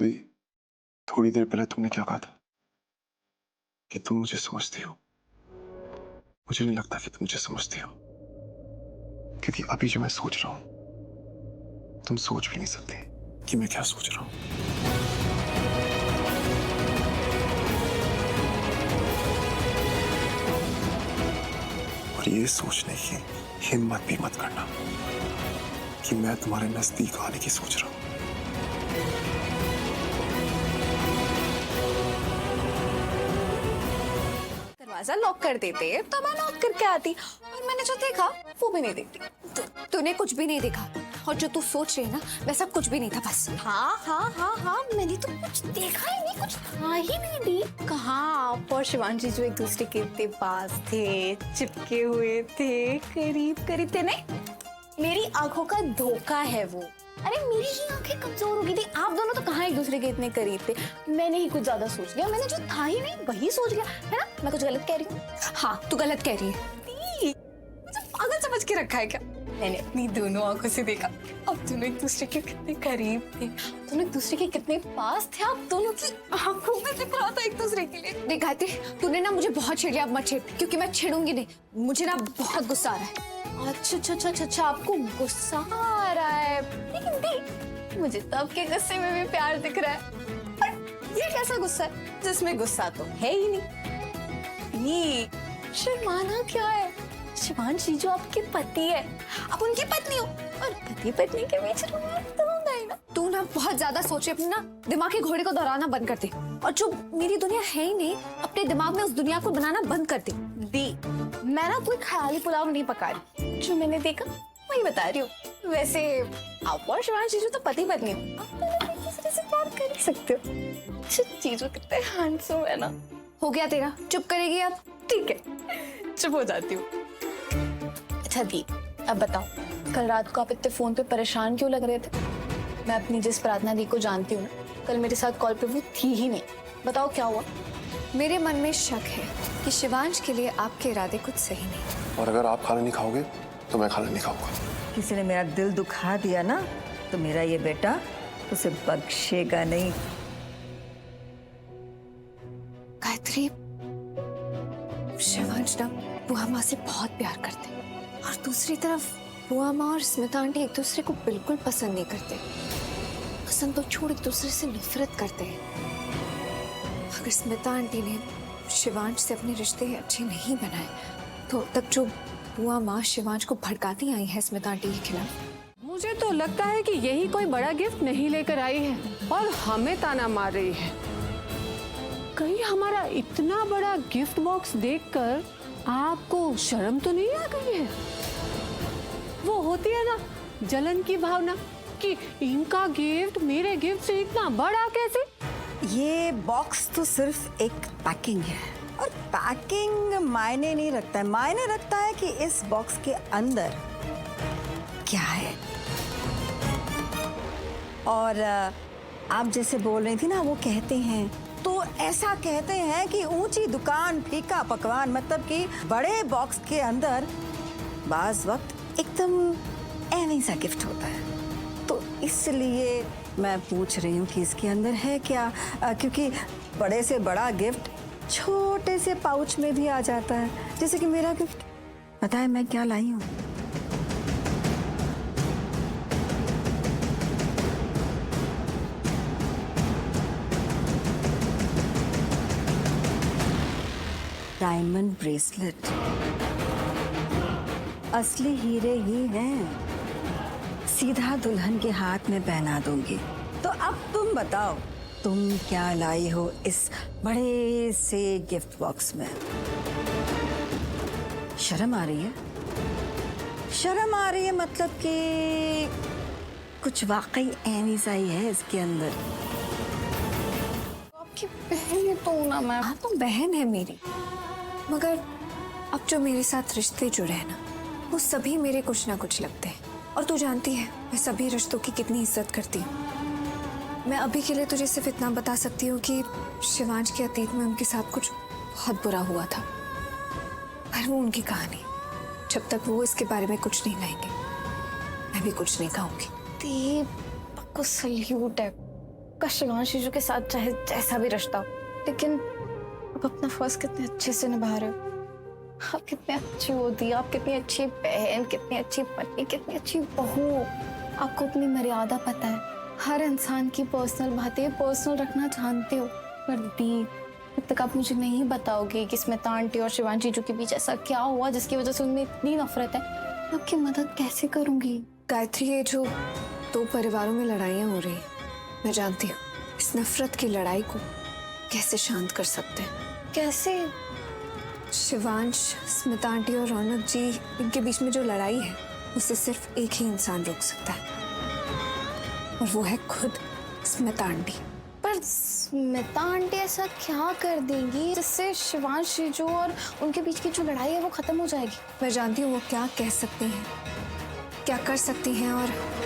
अभी थोड़ी देर पहले तुमने क्या कहा था कि तुम मुझे समझती हो। मुझे नहीं लगता कि तुम मुझे समझती हो, क्योंकि अभी जो मैं सोच रहा हूं तुम सोच भी नहीं सकते कि मैं क्या सोच रहा हूं। और ये सोचने की हिम्मत भी मत करना कि मैं तुम्हारे नजदीक आने की सोच रहा हूं। दरवाजा लॉक कर देते तो मैं नॉक करके आती, और मैंने जो देखा वो भी नहीं देखती। तूने कुछ भी नहीं देखा, और जो तू सोच रही है ना वैसा कुछ भी नहीं था बस। हाँ, मैंने तो कुछ देखा ही नहीं, कुछ था ही नहीं दी। कहाँ आप और शिवांशी जो एक दूसरे के इतने पास थे, चिपके हुए थे, करीब करीब थे। नहीं, मेरी आंखों का धोखा है वो। अरे मेरी ही आंखें कमजोर हो गई थी, आप दोनों तो कहाँ एक दूसरे के इतने करीब थे। मैंने ही कुछ ज्यादा सोच लिया, मैंने जो था ही नहीं वही सोच लिया, है ना? मैं कुछ गलत कह रही हूँ? हाँ तू गलत कह रही है। मुझे पागल समझ के रखा है क्या? मैंने अपनी दोनों आंखों से देखा, अब दोनों एक दूसरे के कितने करीब थे, दोनों एक दूसरे के कितने पास थे। आप दोनों की आंखों में दिख रहा था एक दूसरे के लिए। देख गायत्री, तूने ना मुझे बहुत छेड़ लिया, अब मत छेड़, क्योंकि मैं छेड़ूंगी नहीं। मुझे ना बहुत गुस्सा आ रहा है। अच्छा, आपको गुस्सा आ रहा है, लेकिन देख मुझे तो आपके गुस्से में भी प्यार दिख रहा है। पर ये कैसा गुस्सा है जिसमें गुस्सा तो है ही नहीं? ये शर्माना क्या है? शिवांशी जो आपके पति है, आप उनकी पत्नी हो, और पति पत्नी के बीच रोमांस तो होगा ही ना। तू ना बहुत ज्यादा सोचे, अपने ना दिमाग के घोड़े को दौड़ाना बंद कर दे, और जो मेरी दुनिया है ही नहीं अपने दिमाग में उस दुनिया को बनाना बंद कर दे। मैं ना कोई ख्याली पुलाव नहीं पका रही, जो मैंने देखा वही बता रही हूँ। वैसे आप और शिवांशी जो तो पति पत्नी हो, आप तो एक दूसरे से बात कर ही सकते हो। चीजों कितने हैंडसम है ना। हो गया तेरा, चुप करेगी अब? ठीक है, चुप हो जाती हूँ। अच्छा दी, अब बताओ, कल रात को आप इतने फोन पे परेशान क्यों लग रहे थे? मैं अपनी जिस प्रार्थना दी को जानती हूँ ना, कल मेरे साथ कॉल पे वो थी ही नहीं। बताओ क्या हुआ? मेरे मन में शक है कि शिवांश के लिए आपके इरादे कुछ सही नहीं। और अगर आप खाना नहीं खाओगे तो मैं खाना नहीं खाऊंगा। किसी ने मेरा दिल दुखा दिया ना, तो मेरा ये बेटा उसे बख्शेगा नहीं। गायत्री, शिवांश ना बुआ माँ से बहुत प्यार करते हैं, और दूसरी तरफ बुआ माँ और स्मिता आंटी एक दूसरे को बिल्कुल पसंद नहीं करते। पसंद तो छोड़, एक दूसरे से नफरत करते हैं। अगर स्मिता आंटी ने शिवांश से अपने रिश्ते अच्छे नहीं बनाए, तो अब तक जो बुआ माँ शिवांश को भड़काती आई है स्मिता आंटी के खिलाफ। मुझे तो लगता है कि यही कोई बड़ा गिफ्ट नहीं लेकर आई है और हमें ताना मार रही है। कहीं हमारा इतना बड़ा गिफ्ट बॉक्स देखकर आपको शर्म तो नहीं आ गई है? वो होती है ना जलन की भावना कि इनका गिफ्ट मेरे गिफ्ट से इतना बड़ा कैसे? ये बॉक्स तो सिर्फ एक पैकिंग है, और पैकिंग मायने नहीं रखता है। मायने रखता है कि इस बॉक्स के अंदर क्या है। और आप जैसे बोल रही थी ना, वो कहते हैं, तो ऐसा कहते हैं कि ऊंची दुकान फीका पकवान, मतलब कि बड़े बॉक्स के अंदर बाज वक्त एकदम ऐसा सा गिफ्ट होता है। तो इसलिए मैं पूछ रही हूँ कि इसके अंदर है क्या, क्योंकि बड़े से बड़ा गिफ्ट छोटे से पाउच में भी आ जाता है, जैसे कि मेरा गिफ्ट। पता है मैं क्या लाई हूँ? डायमंड ब्रेसलेट, असली हीरे ही हैं। सीधा दुल्हन के हाथ में पहना दूंगी। तो अब तुम बताओ, तुम क्या लाई हो इस बड़े से गिफ्ट बॉक्स में? शर्म आ रही है? शर्म आ रही है मतलब कि कुछ वाकई ऐसा सा ही है इसके अंदर। आपकी बहन है तो ना मैं। हाँ तो बहन है मेरी, मगर अब जो मेरे साथ रिश्ते जुड़े हैं ना, वो सभी मेरे कुछ ना कुछ लगते हैं। और तू जानती है मैं सभी रिश्तों की कितनी इज्जत करती हूँ। मैं अभी के लिए तुझे सिर्फ इतना बता सकती हूँ कि शिवांश के अतीत में उनके साथ कुछ बहुत बुरा हुआ था, पर वो उनकी कहानी। जब तक वो इसके बारे में कुछ नहीं लाएंगे, मैं भी कुछ नहीं कहूँगी। दीप को सल्यूट है, आपका शिवांश जीजू के साथ चाहे जैसा भी रिश्ता हो, लेकिन आप अपना फर्ज कितने अच्छे से निभा रहे हो। आप कितने अच्छी होती, आप कितनी अच्छी बहन, कितनी अच्छी पत्नी, कितनी अच्छी बहू। आपको अपनी मर्यादा पता है, हर इंसान की पर्सनल बातें पर्सनल रखना जानते हो। पर दी, जब तक आप मुझे नहीं बताओगे कि स्मिता आंटी और शिवांश जीजू के बीच ऐसा क्या हुआ जिसकी वजह से उनमें इतनी नफरत है, मैं आपकी मदद कैसे करूंगी। गायत्री, ये जो दो परिवारों में लड़ाइयाँ हो रही हैं, मैं जानती हूँ इस नफरत की लड़ाई को कैसे शांत कर सकते हैं। कैसे? शिवांश, स्मिता आंटी और रौनक जी, इनके बीच में जो लड़ाई है उसे सिर्फ एक ही इंसान रोक सकता है, और वो है खुद स्मिता आंटी। पर स्मिता आंटी ऐसा क्या कर देंगी जिससे शिवांश जीजू और उनके बीच की जो लड़ाई है वो खत्म हो जाएगी? मैं जानती हूँ वो क्या कह सकती हैं, क्या कर सकती हैं, और